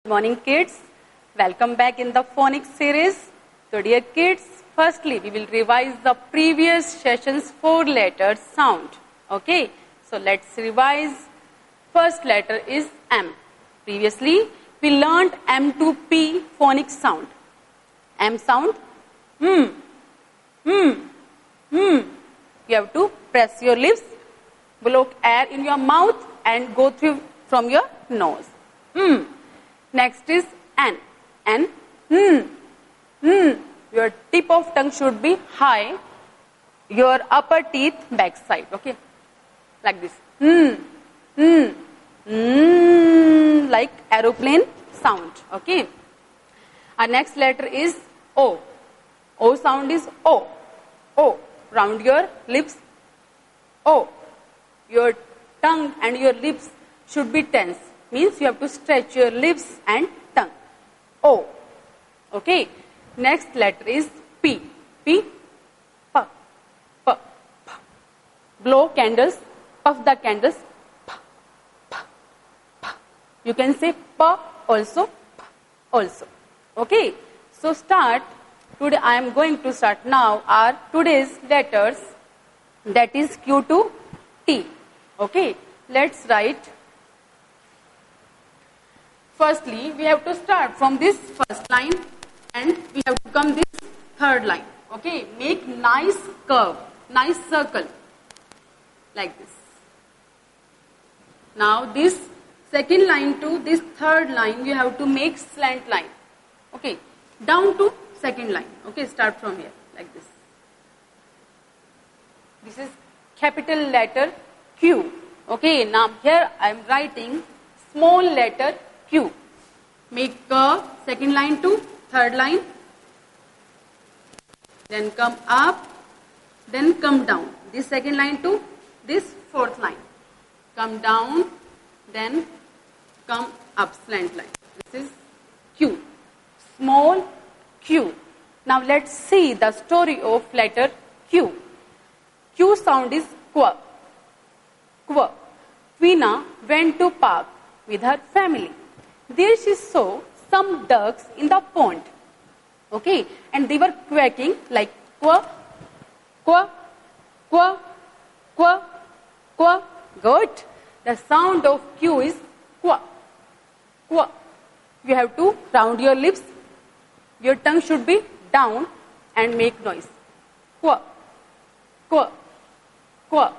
Good morning, kids. Welcome back in the phonics series. So, dear kids, firstly, we will revise the previous session's 4-letter sound. Okay, so let's revise. First letter is M. Previously, we learned M to P phonics sound. M sound, You have to press your lips, blow air in your mouth and go through from your nose. Next is N. N. Your tip of tongue should be high. Your upper teeth backside. Okay, like this. Like aeroplane sound. Okay. Our next letter is O. O sound is O. O. Round your lips. O. Your tongue and your lips should be tense. Means you have to stretch your lips and tongue. O. Okay. Next letter is P. P. P. P. P. Blow candles. Puff the candles. P. P. P. You can say P also. P also. Okay. So start. Today I am going to start now our today's letters. That is Q to T. Okay. Let's write. Firstly, we have to start from this first line and we have to come this third line. Okay, make nice curve, nice circle like this. Now this second line to this third line you have to make slant line. Okay, down to second line. Okay, start from here like this. This is capital letter Q. Okay, now here I am writing small letter Q. Make curve, second line to third line. Then come up, then come down. This second line to this fourth line. Come down, then come up, slant line. This is Q. Small Q. Now let's see the story of letter Q. Q sound is Qu. Qu. Veena went to park with her family. There she saw some ducks in the pond. Okay, and they were quacking like quack, quack, quack, quack, quack. Good. The sound of Q is quack, quack. You have to round your lips. Your tongue should be down and make noise. Quack, quack, quack.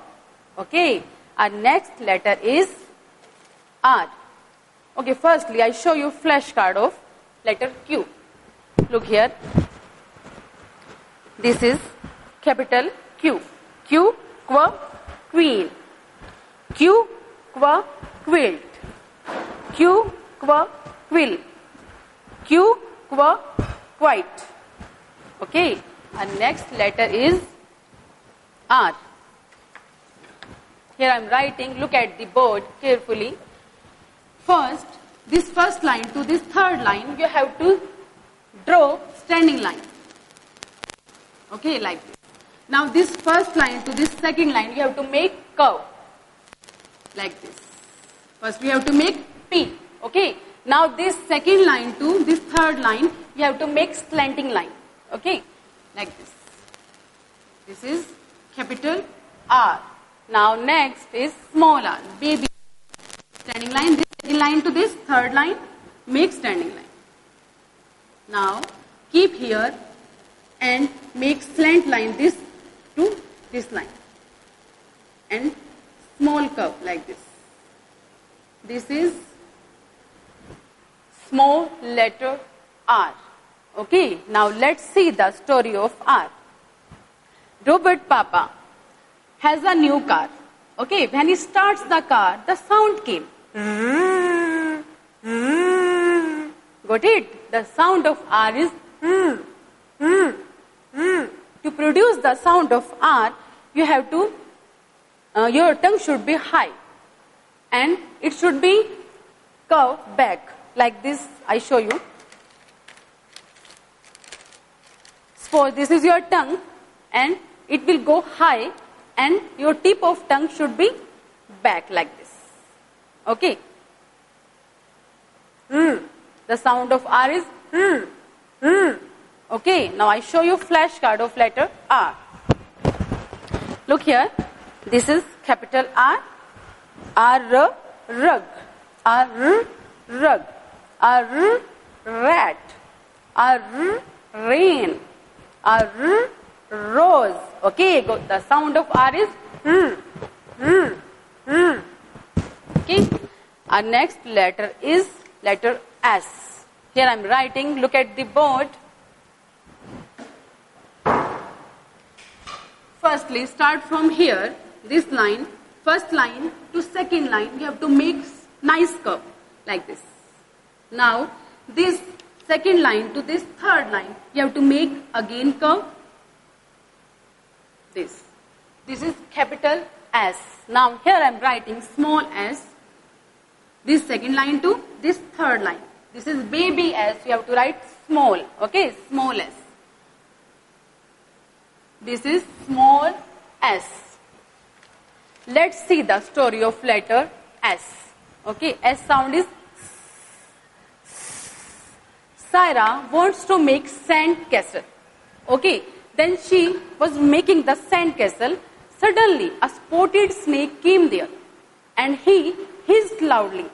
Okay. Our next letter is R. Okay, firstly, I show you flashcard of letter Q. Look here. This is capital Q. Q, qua, queen. Q, qua, quilt. Q, qua, quill. Q, qua, quite. Okay, our next letter is R. Here I am writing, look at the board carefully. First, this first line to this third line, you have to draw standing line. Okay, like this. Now this first line to this second line, you have to make curve. Like this. First we have to make P. Okay. Now this second line to this third line, you have to make slanting line. Okay. Like this. This is capital R. Now next is small r, baby. Standing line, this second line to this third line, make standing line. Now keep here and make slant line this to this line. And small curve like this. This is small letter R. Okay, now let's see the story of R. Robert Papa has a new car. Okay, when he starts the car, the sound came. Got it? The sound of R is To produce the sound of R, you have to, your tongue should be high. And it should be curved back. Like this, I show you. Suppose this is your tongue and it will go high and your tip of tongue should be back like this. Okay. The sound of R is R. R. Okay, now I show you flashcard of letter R. Look here. This is capital R. R, rug. R, rug. R, rat. R, rain. R, rose. Okay, the sound of R is R. R. R. Okay. Our next letter is letter S. Here I am writing. Look at the board. Firstly, start from here. This line, first line to second line, you have to make nice curve like this. Now, this second line to this third line, you have to make again curve. This is capital S. Now, here I am writing small s. This second line to this third line. This is baby s. You have to write small. Okay, small s. This is small s. Let's see the story of letter S. Okay, S sound is Saira wants to make sand castle. Okay, then she was making the sand castle. Suddenly, a spotted snake came there and he hissed loudly.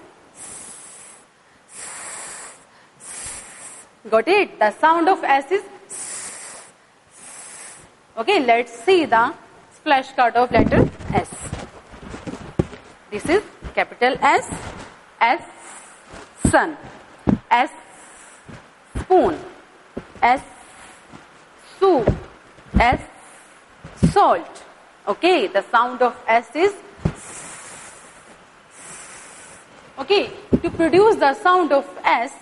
Got it? The sound of S is. Okay, let's see the flashcard of letter S. This is capital S. S, sun. S, spoon. S, soup. S, salt. Okay, the sound of S is. Okay, to produce the sound of S,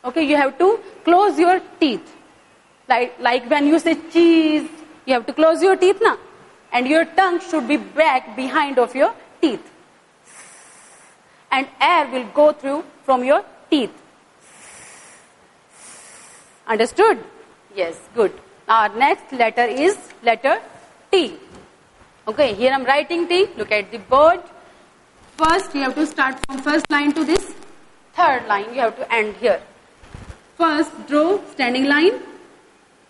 okay, you have to close your teeth. Like when you say cheese, you have to close your teeth now. And your tongue should be back behind of your teeth. And air will go through from your teeth. Understood? Yes, good. Our next letter is letter T. Okay, here I am writing T. Look at the board. First, you have to start from first line to this third line. You have to end here. First, draw standing line.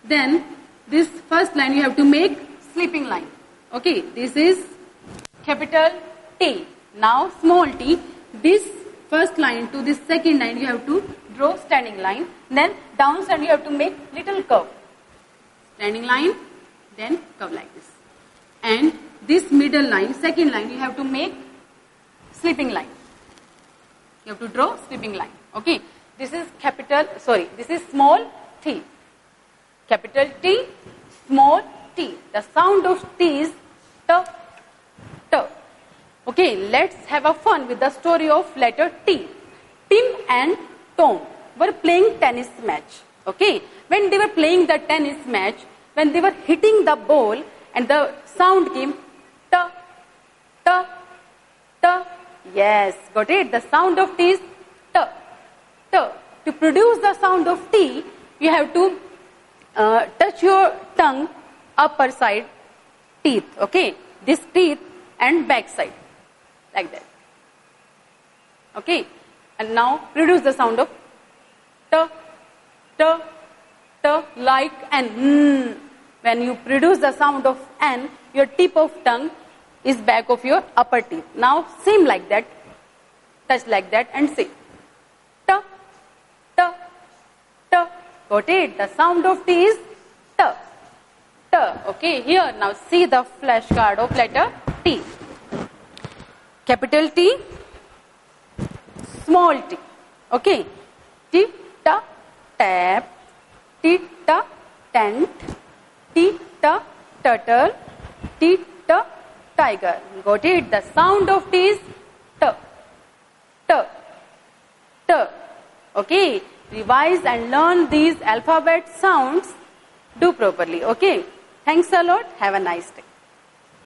Then, this first line you have to make sleeping line. Okay, this is capital T. Now, small t. This first line to this second line you have to draw standing line. Then, downside you have to make little curve. Standing line, then curve like this. And this middle line, second line, you have to make sleeping line. You have to draw sleeping line. Okay, this is this is small t. Capital T, small t. The sound of T is T, T. Okay, let's have a fun with the story of letter T. Tim and Tom were playing tennis match. Okay, when they were playing the tennis match, when they were hitting the ball and the sound came T, T, T. Yes, got it? The sound of T is T, T. To produce the sound of T, you have to touch your tongue upper side teeth, okay, this teeth and back side like that, okay, and now produce the sound of T, T, T like N. When you produce the sound of N, your tip of tongue is back of your upper teeth. Now same like that, touch like that and say T, T, T. Got it? The sound of T is T. T. Okay, here now see the flashcard of letter T. Capital T, small t. Okay. T, T, tap. T, T, tent. T, T, turtle. T, T, tiger. Got it? The sound of T is T. T. T. Okay. Revise and learn these alphabet sounds. Do properly. Okay. Thanks a lot. Have a nice day.